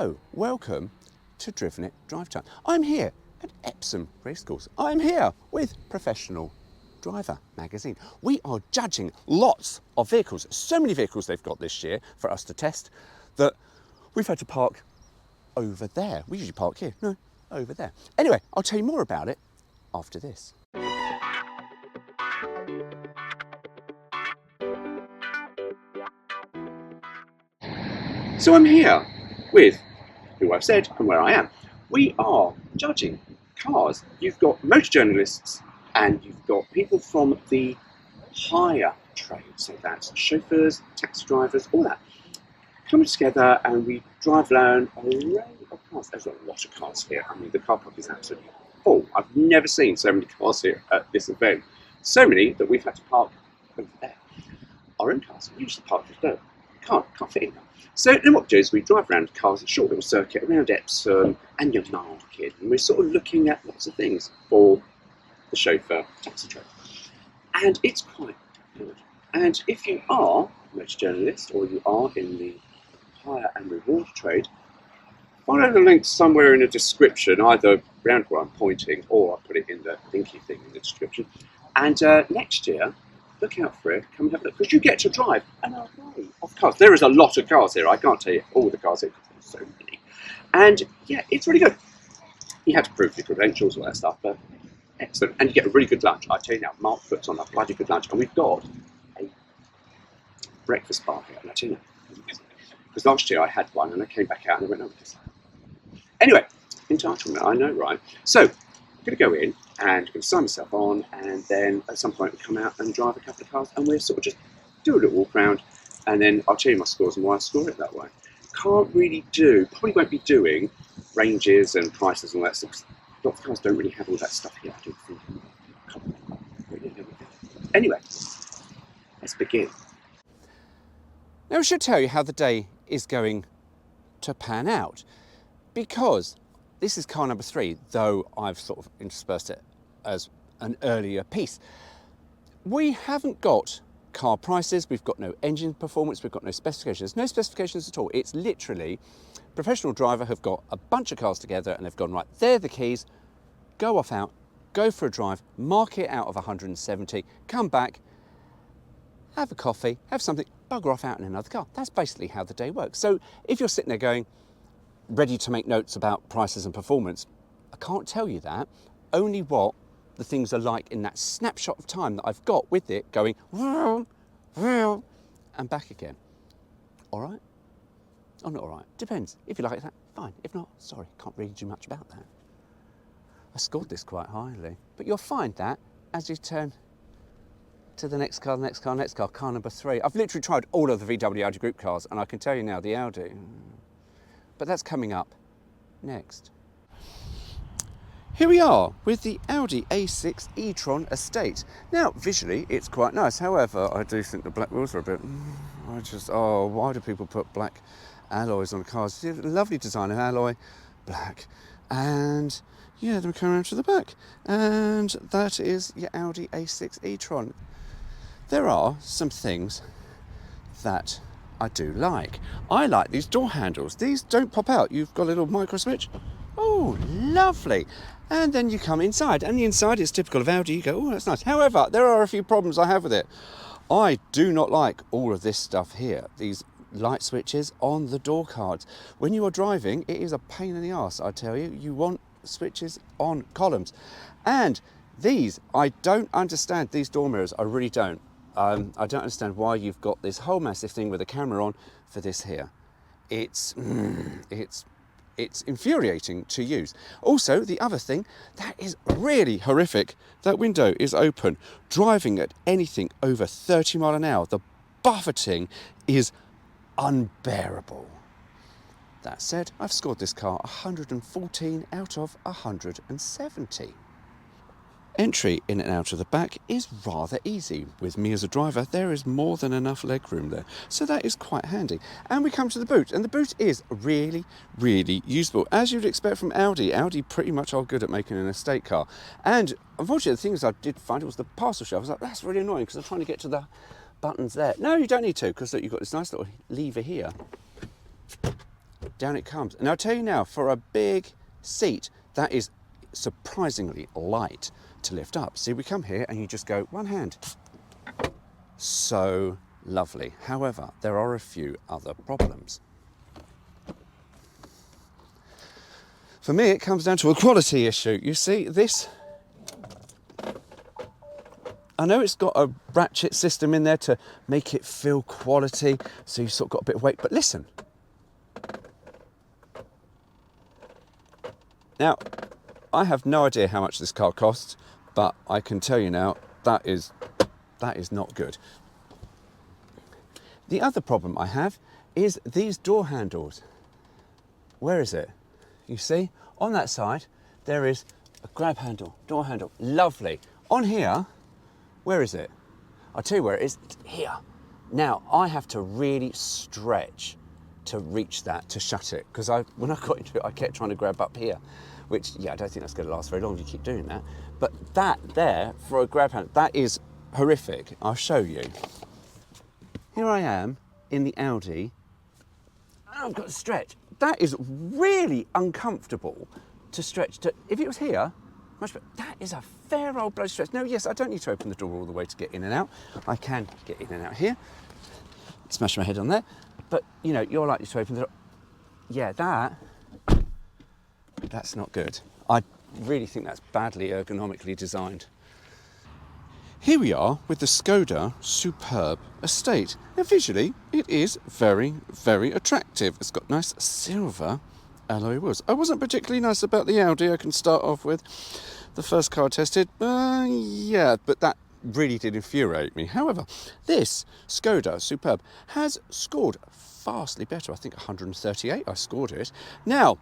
Hello, welcome to Driven It Drive Time. I'm here at Epsom Racecourse. I'm here with Professional Driver magazine. We are judging lots of vehicles, so many vehicles they've got this year for us to test that we've had to park over there. We usually park here, no, over there. Anyway, I'll tell you more about it after this. So I'm here with who I've said and where I am. We are judging cars. You've got motor journalists and you've got people from the hire trade, so that's chauffeurs, taxi drivers, all that, coming together, and we drive around a array of cars. There's a lot of cars here. I mean, the car park is absolutely full. I've never seen so many cars here at this event. So many that we've had to park over there. Our own cars, we usually park just there. Can't fit in there. So then what we do is we drive around cars, a short little circuit around Epsom and your market, and we're sort of looking at lots of things for the chauffeur taxi trade. And it's quite good. And if you are a motor journalist or you are in the hire and reward trade, follow the link somewhere in the description, either around where I'm pointing or I'll put it in the linky thing in the description. And next year, look out for it, come and have a look, because you get to drive an array of cars. There is a lot of cars here. I can't tell you all the cars here because there's so many. And yeah, it's really good. You have to prove your credentials, all that stuff, but excellent. And you get a really good lunch. I tell you now, Mark puts on a bloody good lunch. And we've got a breakfast bar here. And I tell you now, because last year I had one and I came back out and I went, oh, this. Anyway, entitlement, I know, right? So, I'm going to go in and I'm going to sign myself on, and then at some point we come out and drive a couple of cars, and we'll sort of just do a little walk around, and then I'll tell you my scores and why I score it that way. Can't really do, probably won't be doing ranges and prices and all that stuff. A lot of cars don't really have all that stuff here, I don't think. Anyway, let's begin. Now I should tell you how the day is going to pan out, because this is car number 3, though I've sort of interspersed it as an earlier piece. We haven't got car prices, we've got no engine performance, we've got no specifications. No specifications at all. It's literally Professional Driver have got a bunch of cars together and they've gone, right, they're the keys, go off out, go for a drive, mark it out of 170, come back, have a coffee, have something, bugger off out in another car. That's basically how the day works. So if you're sitting there going, ready to make notes about prices and performance, I can't tell you that, only what the things are like in that snapshot of time that I've got with it going and back again. All right? Or not all right? Depends. If you like that, fine. If not, sorry, can't really do much about that. I scored this quite highly, but you'll find that as you turn to the next car, car number 3. I've literally tried all of the VW Audi group cars, and I can tell you now, the Audi, but that's coming up next. Here we are with the Audi A6 e-tron Estate. Now, visually, it's quite nice. However, I do think the black wheels are a bit, why do people put black alloys on cars? It's a lovely design of alloy, black, and yeah, then we come around to the back, and that is your Audi A6 e-tron. There are some things that I do like. I like these door handles. These don't pop out. You've got a little micro switch. Oh, lovely. And then you come inside, and the inside is typical of Audi. You go, oh, that's nice. However, there are a few problems I have with it. I do not like all of this stuff here. These light switches on the door cards. When you are driving, it is a pain in the arse, I tell you. You want switches on columns. And these, I don't understand these door mirrors. I really don't. I don't understand why you've got this whole massive thing with a camera on for this here. It's infuriating to use. Also, the other thing that is really horrific, that window is open. Driving at anything over 30 miles an hour, the buffeting is unbearable. That said, I've scored this car 114 out of 170. Entry in and out of the back is rather easy. With me as a driver, there is more than enough legroom there, so that is quite handy. And we come to the boot, and the boot is really, really usable. As you'd expect from Audi, Audi pretty much are good at making an estate car. And unfortunately, the things I did find, it was the parcel shelf. I was like, that's really annoying, because I'm trying to get to the buttons there. No, you don't need to, because you've got this nice little lever here. down it comes. And I'll tell you now, for a big seat, that is surprisingly light to lift up. See, we come here and you just go one hand. So lovely. However, there are a few other problems. For me, it comes down to a quality issue. You see, this, I know it's got a ratchet system in there to make it feel quality, so you've sort of got a bit of weight, but listen. Now, I have no idea how much this car costs, but I can tell you now, that is not good. The other problem I have is these door handles. Where is it? You see, on that side, there is a grab handle, door handle, lovely. On here, where is it? I'll tell you where it is, it's here. Now, I have to really stretch to reach that, to shut it, because when I got into it, I kept trying to grab up here, which, yeah, I don't think that's going to last very long if you keep doing that. But that there, for a grab handle, that is horrific. I'll show you. Here I am in the Audi, and I've got to stretch. That is really uncomfortable to stretch to. If it was here, much better. That is a fair old bloody stretch. No, yes, I don't need to open the door all the way to get in and out. I can get in and out here. Smash my head on there. But, you know, you're likely to open the door. Yeah, that's not good. I really think that's badly ergonomically designed. Here we are with the Skoda Superb Estate. Now visually, it is very, very attractive. It's got nice silver alloy wheels. I wasn't particularly nice about the Audi, I can start off with. The first car I tested, yeah, but that really did infuriate me. However, this Skoda Superb has scored vastly better. I think 138 I scored it. Now,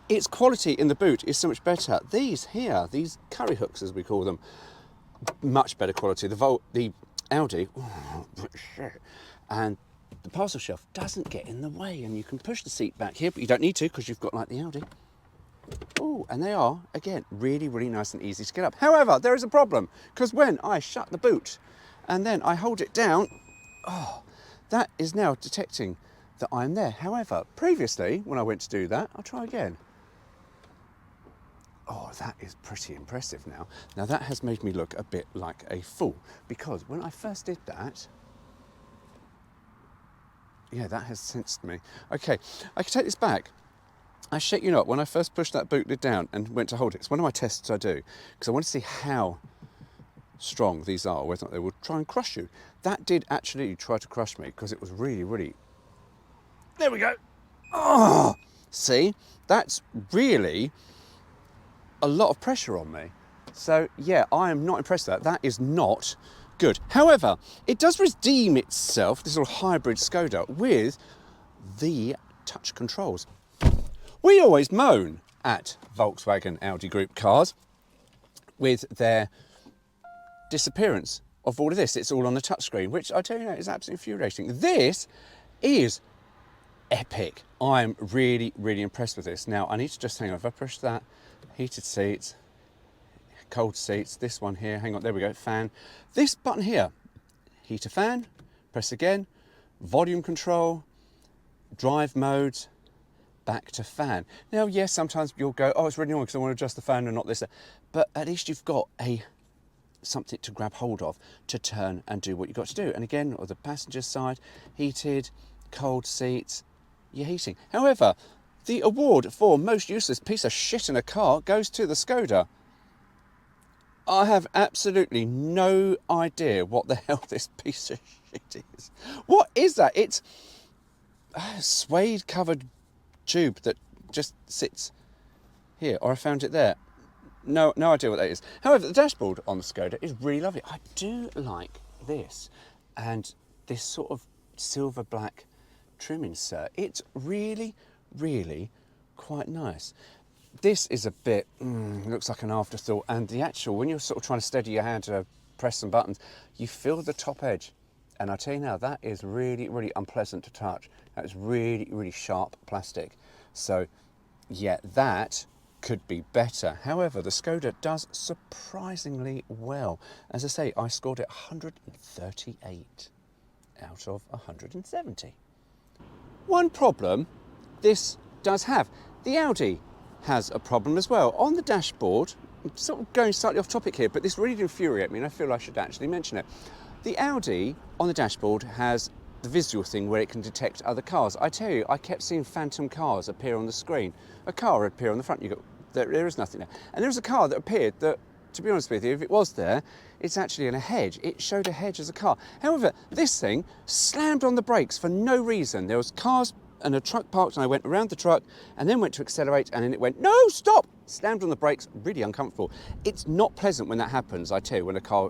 its quality in the boot is so much better. These here, these curry hooks as we call them, much better quality. The Audi, and the parcel shelf doesn't get in the way, and you can push the seat back here, but you don't need to because you've got like the Audi. Oh, and they are, again, really, really nice and easy to get up. However, there is a problem, because when I shut the boot and then I hold it down, oh, that is now detecting that I'm there. However, previously, when I went to do that, I'll try again. Oh, that is pretty impressive now. Now that has made me look a bit like a fool, because when I first did that, yeah, that has sensed me. Okay, I can take this back. I shit you not, when I first pushed that boot lid down and went to hold it, it's one of my tests I do, because I want to see how strong these are, whether or not they will try and crush you. That did actually try to crush me, because it was really, really... There we go. Oh, see, that's really a lot of pressure on me. So yeah, I am not impressed with that. That is not good. However, it does redeem itself, this little hybrid Skoda, with the touch controls. We always moan at Volkswagen Audi Group cars with their disappearance of all of this. It's all on the touchscreen, which I tell you now is absolutely infuriating. This is epic. I'm really, really impressed with this. Now, I need to just hang on. If I push that, heated seats, cold seats, this one here, hang on, there we go, fan. This button here, heater fan, press again, volume control, drive mode, back to fan. Now, yes, sometimes you'll go, oh, it's really annoying because I want to adjust the fan and not this, but at least you've got something to grab hold of to turn and do what you've got to do. And again, on the passenger side, heated, cold seats, you're heating. However, the award for most useless piece of shit in a car goes to the Skoda. I have absolutely no idea what the hell this piece of shit is. What is that? It's a suede covered tube that just sits here, or I found it there. No idea what that is. However, the dashboard on the Skoda is really lovely. I do like this and this sort of silver black trim insert. It's really, really quite nice. This is a bit, looks like an afterthought, and the actual, when you're sort of trying to steady your hand to press some buttons, you feel the top edge. And I tell you now, that is really, really unpleasant to touch. That is really, really sharp plastic. So yeah, that could be better. However, the Skoda does surprisingly well. As I say, I scored it 138 out of 170. One problem this does have. The Audi has a problem as well. On the dashboard, I'm sort of going slightly off topic here, but this really did infuriate me and I feel I should actually mention it. The Audi on the dashboard has the visual thing where it can detect other cars. I tell you, I kept seeing phantom cars appear on the screen. A car would appear on the front, you go, there is nothing there. And there was a car that appeared that, to be honest with you, if it was there, it's actually in a hedge. It showed a hedge as a car. However, this thing slammed on the brakes for no reason. There was cars and a truck parked and I went around the truck and then went to accelerate and then it went, no, stop! Slammed on the brakes, really uncomfortable. It's not pleasant when that happens, I tell you, when a car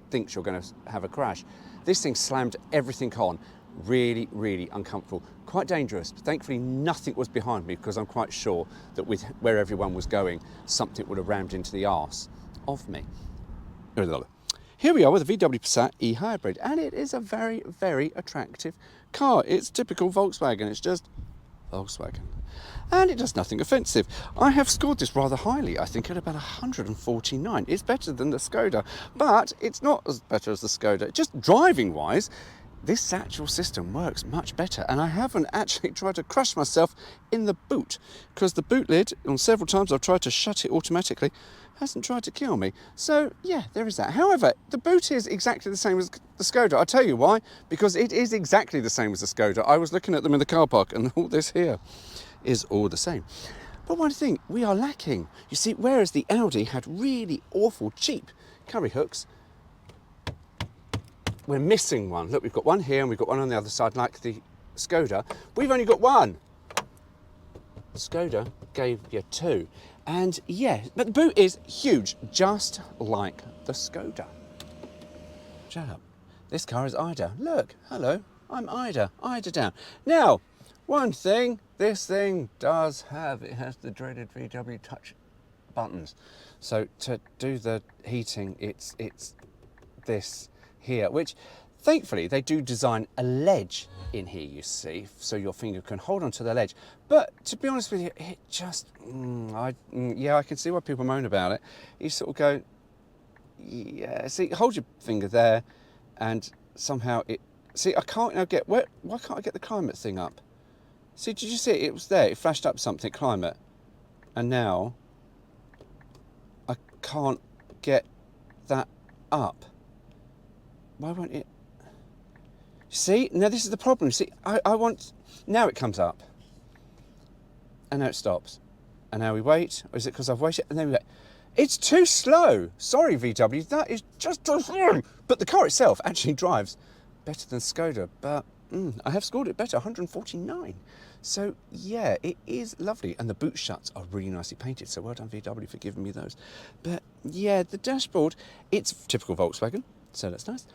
thinks you're going to have a crash. This thing slammed everything on. Really, really uncomfortable. Quite dangerous. Thankfully, nothing was behind me because I'm quite sure that with where everyone was going, something would have rammed into the arse of me. Here we are with a VW Passat e-hybrid, and it is a very, very attractive car. It's typical Volkswagen. It's just Volkswagen. And it does nothing offensive. I have scored this rather highly, I think, at about 149. It's better than the Skoda, but it's not as better as the Skoda. Just driving-wise, this satchel system works much better, and I haven't actually tried to crush myself in the boot, because the boot lid, on several times I've tried to shut it automatically, hasn't tried to kill me. So yeah, there is that. However, the boot is exactly the same as the Skoda. I'll tell you why, because it is exactly the same as the Skoda. I was looking at them in the car park and all this here is all the same. But one thing we are lacking, you see, whereas the Audi had really awful cheap curry hooks, we're missing one. Look, we've got one here and we've got one on the other side like the Skoda. We've only got one. Skoda gave you two. And yeah, but the boot is huge, just like the Skoda. Shut up. This car is Ida. Look, hello, I'm Ida. Ida down. Now, one thing this thing does have, it has the dreaded VW touch buttons. So to do the heating, it's this here, which thankfully they do design a ledge in here, you see, so your finger can hold onto the ledge. But to be honest with you, it just, yeah, I can see why people moan about it. You sort of go, yeah, see, hold your finger there, and somehow it, see, I can't now get, why can't I get the climate thing up? See, did you see it? It was there, it flashed up something, climate, and now I can't get that up. Why won't it? See, now this is the problem. See, I want, now it comes up. And now it stops. And now we wait. Or is it because I've waited? And then we wait. It's too slow. Sorry, VW, that is just too slow. But the car itself actually drives better than Skoda. But I have scored it better, 149. So yeah, it is lovely. And the boot shuts are really nicely painted. So well done, VW, for giving me those. But yeah, the dashboard, it's typical Volkswagen. So that's nice.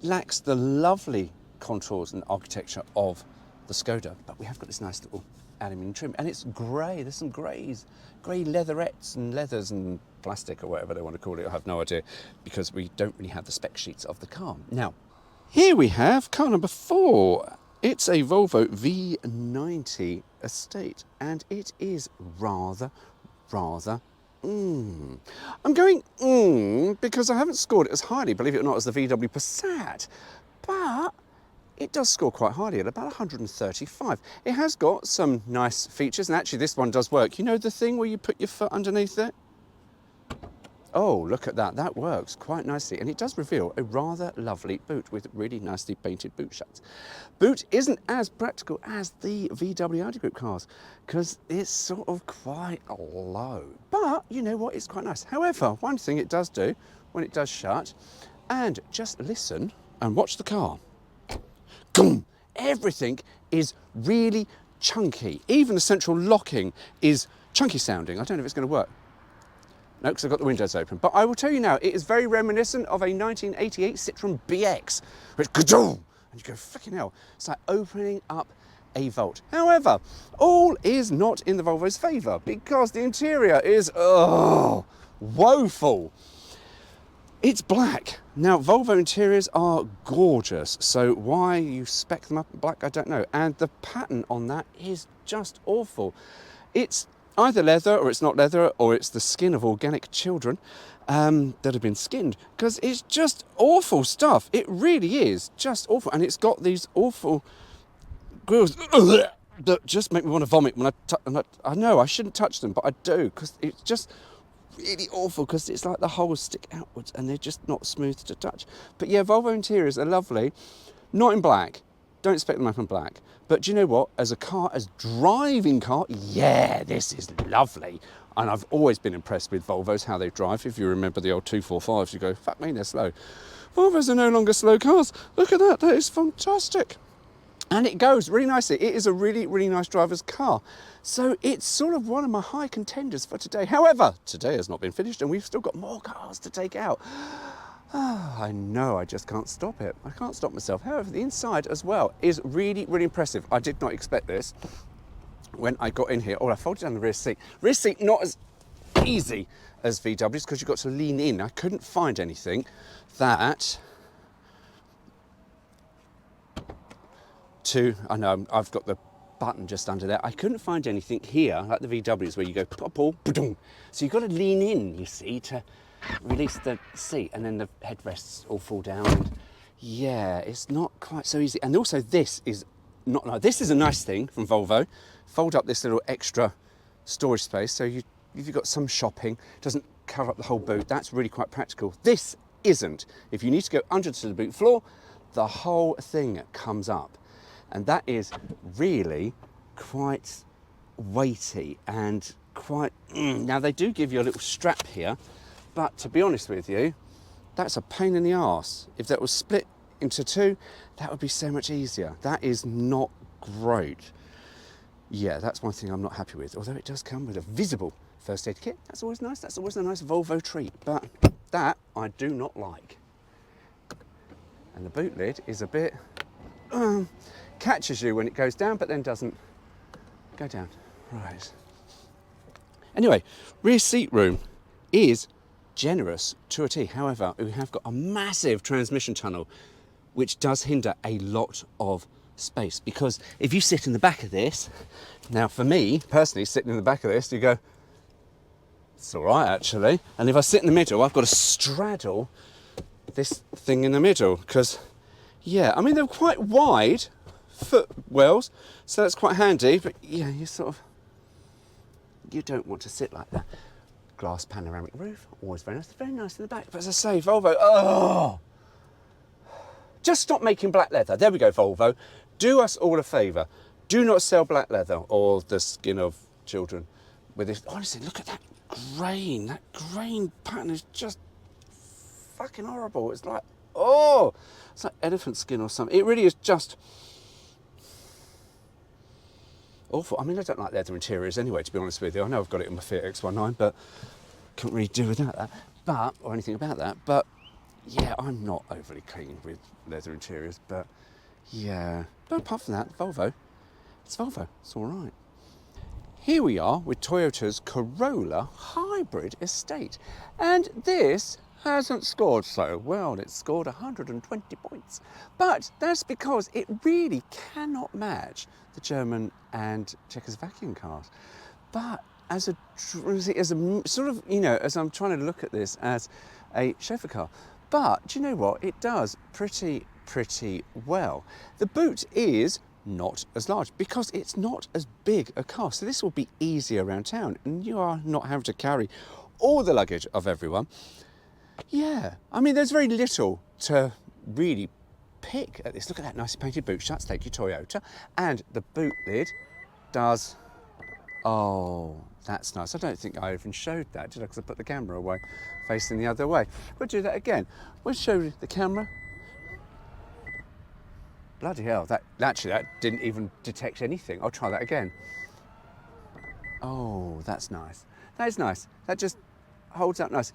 Lacks the lovely contours and architecture of the Skoda, but we have got this nice little aluminium trim, and it's grey. There's some greys, grey leatherettes and leathers and plastic or whatever they want to call it. I have no idea, because we don't really have the spec sheets of the car. Now, here we have car number 4. It's a Volvo V90 Estate, and it is rather I'm going because I haven't scored it as highly, believe it or not, as the VW Passat, but it does score quite highly at about 135. It has got some nice features, and actually this one does work. You know the thing where you put your foot underneath it? Oh, look at that, that works quite nicely, and it does reveal a rather lovely boot with really nicely painted boot shuts. Boot isn't as practical as the VW Audi Group cars, because it's sort of quite low, but you know what, it's quite nice. However, one thing it does do when it does shut, and just listen and watch the car. Everything is really chunky. Even the central locking is chunky sounding. I don't know if it's going to work. No, because I've got the windows open. But I will tell you now, it is very reminiscent of a 1988 Citroen BX, which, and you go, fucking hell, it's like opening up a vault. However, all is not in the Volvo's favour, because the interior is, woeful. It's black. Now, Volvo interiors are gorgeous, so why you spec them up in black, I don't know. And the pattern on that is just awful. It's either leather, or it's not leather, or it's the skin of organic children that have been skinned, because it's just awful stuff. It really is just awful, and it's got these awful grills. that just make me want to vomit when I know I shouldn't touch them, but I do, because it's just really awful, because it's like the holes stick outwards and they're just not smooth to touch. But yeah, Volvo interiors are lovely. Not in black. Don't expect them up in black. But do you know what? As a car, as driving car, yeah, this is lovely. And I've always been impressed with Volvos, how they drive. If you remember the old 245s, you go, fuck me, they're slow. Volvos are no longer slow cars. Look at that, that is fantastic. And it goes really nicely. It is a really, really nice driver's car. So it's sort of one of my high contenders for today. However, today has not been finished and we've still got more cars to take out. Oh, I know, I just can't stop it. I can't stop myself. However, the inside as well is really, really impressive. I did not expect this when I got in here. Oh, I folded down the rear seat. Rear seat not as easy as VW's because you've got to lean in. I couldn't find anything that I know I've got the button just under there. I couldn't find anything here like the VW's where you go pop, so you've got to lean in, you see, to release the seat, and then the headrests all fall down. And yeah, it's not quite so easy. And also, this is not like this is a nice thing from Volvo. Fold up this little extra storage space, so if you've got some shopping, it doesn't cover up the whole boot. That's really quite practical. This isn't. If you need to go under to the boot floor, the whole thing comes up. And that is really quite weighty and quite... Now, they do give you a little strap here, but to be honest with you, that's a pain in the arse. If that was split into two, that would be so much easier. That is not great. Yeah, that's one thing I'm not happy with, although it does come with a visible first aid kit. That's always nice. That's always a nice Volvo treat, but that I do not like. And the boot lid is a bit... catches you when it goes down, but then doesn't go down. Right. Anyway, rear seat room is generous to a T. However, we have got a massive transmission tunnel, which does hinder a lot of space, because if you sit in the back of this, now for me personally, sitting in the back of this, you go, it's all right actually. And if I sit in the middle, I've got to straddle this thing in the middle, because yeah, I mean, they're quite wide footwells, so that's quite handy, but yeah, you don't want to sit like that. Glass panoramic roof, always very nice in the back. But as I say, Volvo, just stop making black leather. There we go, Volvo. Do us all a favour. Do not sell black leather or the skin of children with this. Honestly, look at that grain. That grain pattern is just fucking horrible. It's like, it's like elephant skin or something. It really is just awful. I mean, I don't like leather interiors anyway, to be honest with you. I know I've got it in my Fiat X19, but couldn't really do without that, or anything about that. But yeah, I'm not overly keen with leather interiors, but yeah. But apart from that, Volvo, it's Volvo. It's all right. Here we are with Toyota's Corolla Hybrid Estate, and this hasn't scored so well. It's scored 120 points, but that's because it really cannot match the German and Czechoslovakian cars. But as a sort of, you know, as I'm trying to look at this as a chauffeur car, but do you know what? It does pretty well. The boot is not as large because it's not as big a car, so this will be easier around town, and you are not having to carry all the luggage of everyone. Yeah, I mean, there's very little to really pick at this. Look at that nicely painted boot shuts, thank you Toyota. And the boot lid does, oh, that's nice. I don't think I even showed that, did I? Because I put the camera away, facing the other way. We'll do that again. We'll show you the camera. Bloody hell, that didn't even detect anything. I'll try that again. Oh, that's nice. That is nice. That just holds up nice.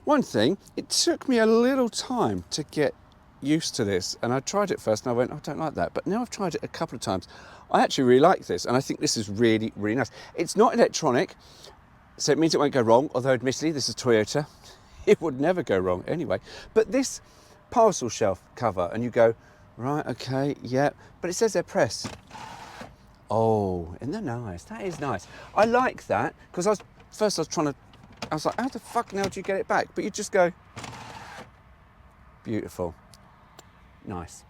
One thing, it took me a little time to get used to this, and I tried it first and I went, I don't like that, but now I've tried it a couple of times. I actually really like this, and I think this is really nice. It's not electronic, so it means it won't go wrong, although admittedly this is Toyota. It would never go wrong anyway. But this parcel shelf cover, and you go, right, okay, yeah, but it says they're pressed. Oh, isn't that nice? That is nice. I like that, because I was like, how the fuck now do you get it back? But you just go, beautiful, nice.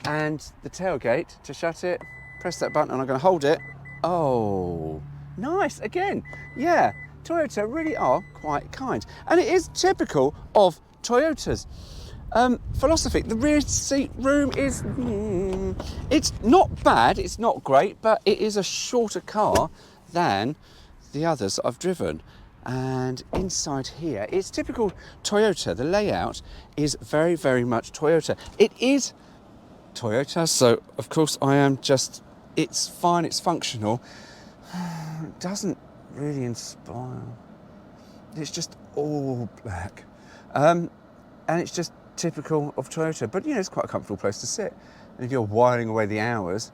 And the tailgate, to shut it, press that button and I'm going to hold it. Oh, nice, again. Yeah, Toyota really are quite kind. And it is typical of Toyotas. Philosophy, the rear seat room is, it's not bad, it's not great, but it is a shorter car than the others that I've driven. And inside here, it's typical Toyota. The layout is very, very much Toyota. It is Toyota, so of course I am just, it's fine, it's functional. It doesn't really inspire. It's just all black. And it's just typical of Toyota, but you know, it's quite a comfortable place to sit. And if you're whiling away the hours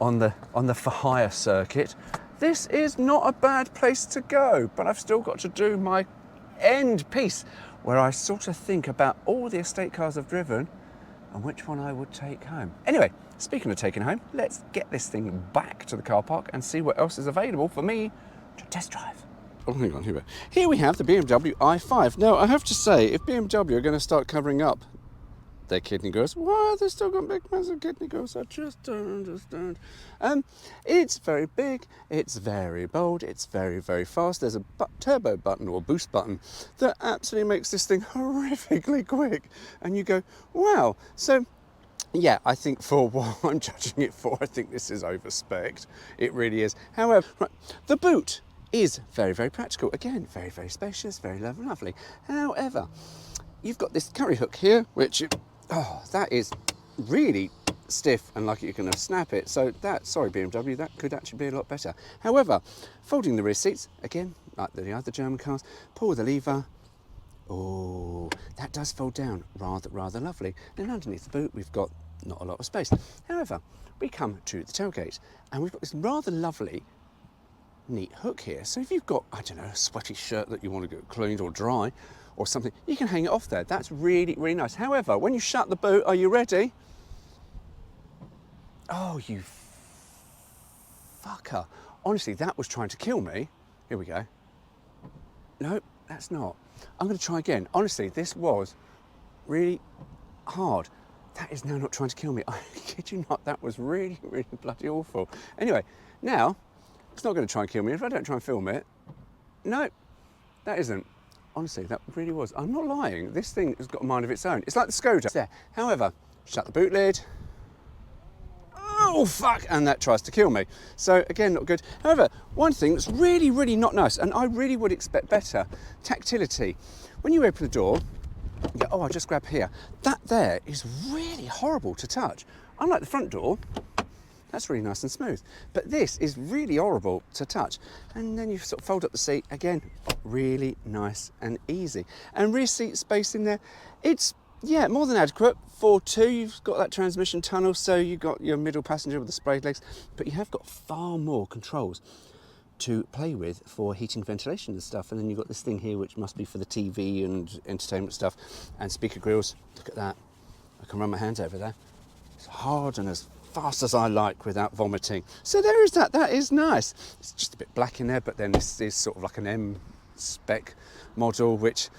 on the for hire circuit, this is not a bad place to go. But I've still got to do my end piece where I sort of think about all the estate cars I've driven and which one I would take home. Anyway, speaking of taking home, let's get this thing back to the car park and see what else is available for me to test drive. Oh, hang on, here we have the BMW i5. Now, I have to say, if BMW are going to start covering up their kidney grills, why have they still got big, massive kidney grills? I just don't understand. It's very big, it's very bold, it's very, very fast. There's a turbo button or boost button that absolutely makes this thing horrifically quick. And you go, wow. So, yeah, I think for what I'm judging it for, I think this is over-spec'd. It really is. However, right, the boot is very, very practical. Again, very, very spacious, very lovely. However, you've got this curry hook here, which, that is really stiff and like you're going to snap it. So that, sorry BMW, that could actually be a lot better. However, folding the rear seats, again, like the other German cars, pull the lever. Oh, that does fold down, rather lovely. And underneath the boot, we've got not a lot of space. However, we come to the tailgate and we've got this rather lovely neat hook here. So if you've got, I don't know, a sweaty shirt that you want to get cleaned or dry or something, you can hang it off there. That's really, really nice. However, when you shut the boot, are you ready? Oh, you fucker. Honestly, that was trying to kill me. Here we go. No, that's not. I'm going to try again. Honestly, this was really hard. That is now not trying to kill me. I kid you not, that was really, really bloody awful. Anyway, now, it's not going to try and kill me if I don't try and film it. No, that isn't. Honestly, that really was. I'm not lying. This thing has got a mind of its own. It's like the Skoda. It's there. However, shut the boot lid. Oh, fuck! And that tries to kill me. So, again, not good. However, one thing that's really, really not nice, and I really would expect better, tactility. When you open the door, you go, oh, I'll just grab here. That there is really horrible to touch. Unlike the front door, that's really nice and smooth. But this is really horrible to touch. And then you sort of fold up the seat. Again, really nice and easy. And rear seat space in there, it's, yeah, more than adequate. For two, you've got that transmission tunnel, so you've got your middle passenger with the sprayed legs, but you have got far more controls to play with for heating, ventilation and stuff. And then you've got this thing here, which must be for the TV and entertainment stuff, and speaker grills. Look at that. I can run my hands over there. It's hard and as fast as I like without vomiting. So there is that. That is nice. It's just a bit black in there, but then this is sort of like an M spec model, which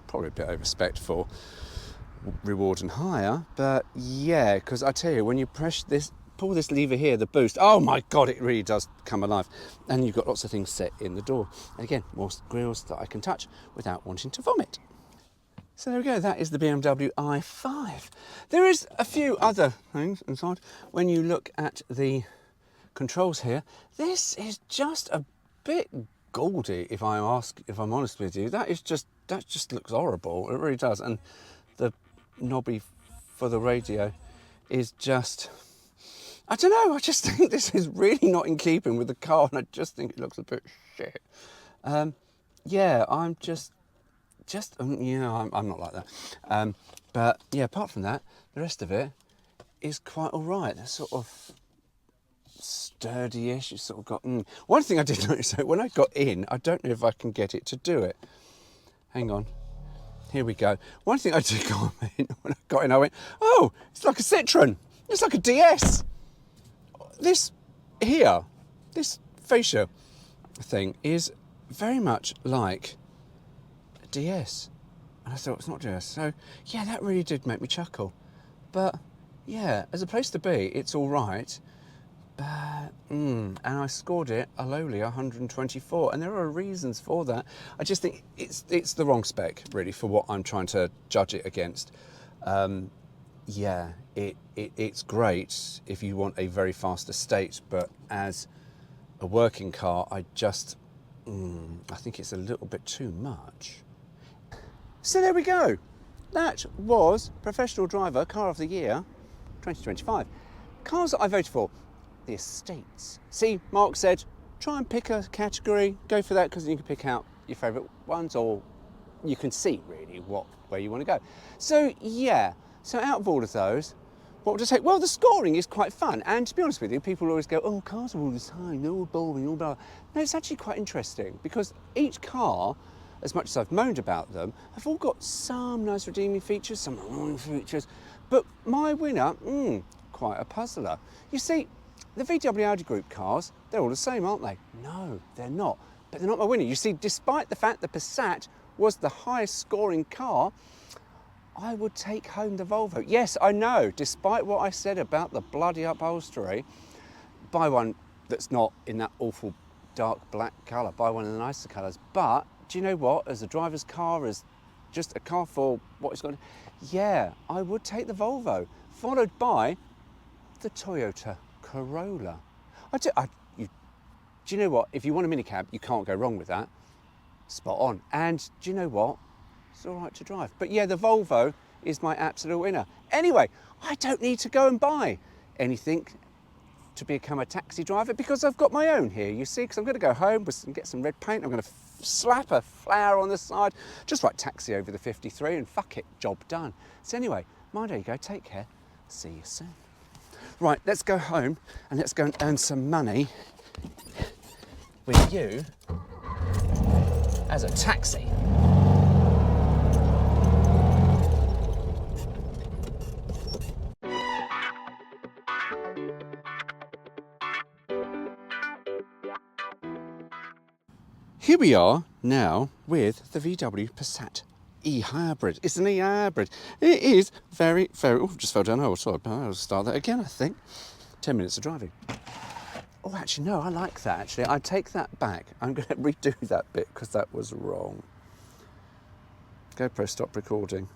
probably a bit over-spec'd for reward and hire. But yeah, because I tell you, when you press this, pull this lever here, the boost, oh my God, it really does come alive. And you've got lots of things set in the door. And again, more grills that I can touch without wanting to vomit. So there we go, that is the BMW i5. There is a few other things inside. When you look at the controls here, this is just a bit gaudy, if I'm honest with you. That just looks horrible, it really does. And the knobby for the radio is just, I don't know, I just think this is really not in keeping with the car, and I just think it looks a bit shit. Yeah, I'm not like that. But yeah, apart from that, the rest of it is quite all right. They're sort of sturdy-ish. It's sort of got. One thing I did notice, when I got in, I don't know if I can get it to do it. Hang on. Here we go. One thing I did go in, when I got in, I went, oh, it's like a Citroen. It's like a DS. This here, this fascia thing is very much like DS. And I thought, it's not DS. So yeah, that really did make me chuckle. But yeah, as a place to be, it's all right. And I scored it a lowly 124, and there are reasons for that. I just think it's the wrong spec, really, for what I'm trying to judge it against. Yeah, it's great if you want a very fast estate, but as a working car, I think it's a little bit too much. So there we go. That was Professional Driver Car of the Year 2025. Cars that I voted for. The estates. See, Mark said, try and pick a category, go for that, because you can pick out your favourite ones, or you can see really where you want to go. So yeah, so out of all of those, what would I take? Well, the scoring is quite fun, and to be honest with you, people always go, oh, cars are all the same, they're all boring, all blah. No, it's actually quite interesting, because each car, as much as I've moaned about them, have all got some nice redeeming features, some annoying features, but my winner, quite a puzzler. You see, the VW Audi Group cars, they're all the same, aren't they? No, they're not. But they're not my winner. You see, despite the fact the Passat was the highest scoring car, I would take home the Volvo. Yes, I know, despite what I said about the bloody upholstery, buy one that's not in that awful dark black colour, buy one in the nicer colours. But do you know what? As a driver's car, as just a car for what it's got, yeah, I would take the Volvo, followed by the Toyota Corolla. Do you know what? If you want a minicab, you can't go wrong with that. Spot on. And do you know what? It's all right to drive. But yeah, the Volvo is my absolute winner. Anyway, I don't need to go and buy anything to become a taxi driver, because I've got my own here, you see, because I'm going to go home and get some red paint. I'm going to slap a flower on the side, just write taxi over the 53, and fuck it, job done. So anyway, there you go, take care, see you soon. Right, let's go home and let's go and earn some money with you as a taxi. Here we are now with the VW Passat e-hybrid. It's an e-hybrid. It is very, very... Oh, just fell down. Oh, sorry. I'll start that again, I think. 10 minutes of driving. Oh, actually, no, I like that, actually. I take that back. I'm going to redo that bit because that was wrong. GoPro, stop recording.